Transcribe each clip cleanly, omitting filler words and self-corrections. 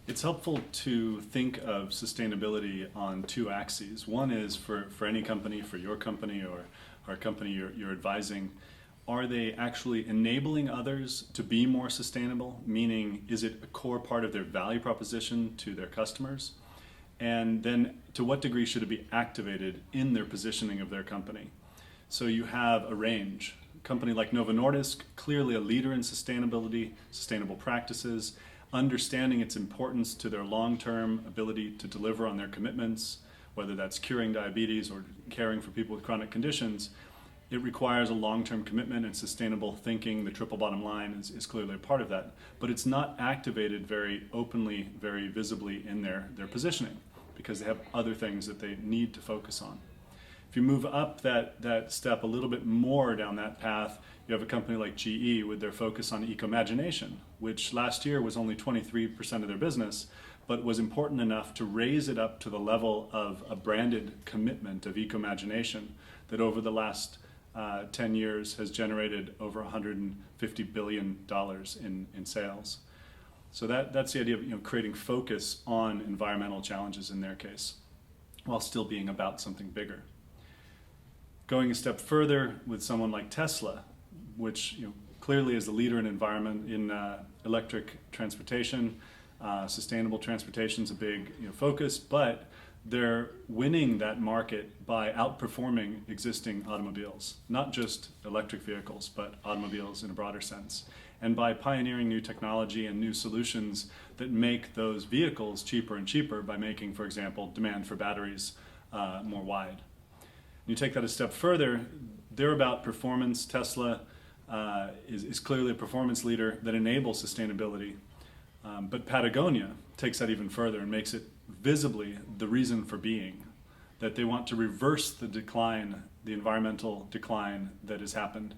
It's helpful to think of sustainability on two axes. One is for any company, for your company or our company you're advising, are they actually enabling others to be more sustainable? Meaning, is it a core part of their value proposition to their customers? And then to what degree should it be activated in their positioning of their company? So you have a range. A company like Novo Nordisk, clearly a leader in sustainability, sustainable practices, understanding its importance to their long-term ability to deliver on their commitments, whether that's curing diabetes or caring for people with chronic conditions. It requires a long-term commitment and sustainable thinking. The triple bottom line is clearly a part of that, but it's not activated very openly, very visibly in their positioning because they have other things that they need to focus on. If you move up that step a little bit more down that path, you have a company like GE with their focus on eco-imagination, which last year was only 23% of their business, but was important enough to raise it up to the level of a branded commitment of eco-imagination that over the last 10 years has generated over $150 billion in sales. So that's the idea of creating focus on environmental challenges in their case, while still being about something bigger. Going a step further with someone like Tesla, which clearly is the leader in electric transportation. Sustainable transportation is a big focus, but they're winning that market by outperforming existing automobiles, not just electric vehicles, but automobiles in a broader sense, and by pioneering new technology and new solutions that make those vehicles cheaper and cheaper by making, for example, demand for batteries more wide. You take that a step further, they're about performance. Tesla is clearly a performance leader that enables sustainability. But Patagonia takes that even further and makes it visibly the reason for being, that they want to reverse the decline, the environmental decline that has happened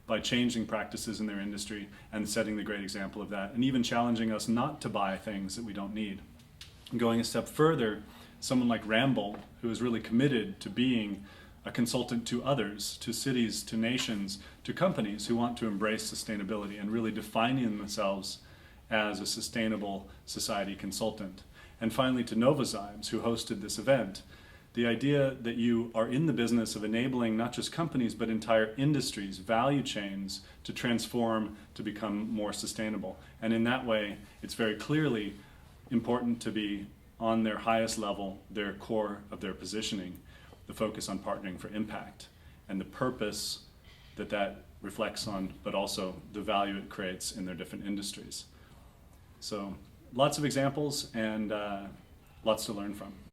by changing practices in their industry and setting the great example of that, and even challenging us not to buy things that we don't need. Going a step further, someone like Ramble, who is really committed to being a consultant to others, to cities, to nations, to companies who want to embrace sustainability and really defining themselves as a sustainable society consultant. And finally to Novozymes, who hosted this event. The idea that you are in the business of enabling not just companies, but entire industries, value chains, to transform, to become more sustainable. And in that way, it's very clearly important to be on their highest level, their core of their positioning, the focus on partnering for impact, and the purpose that reflects on, but also the value it creates in their different industries. So lots of examples and lots to learn from.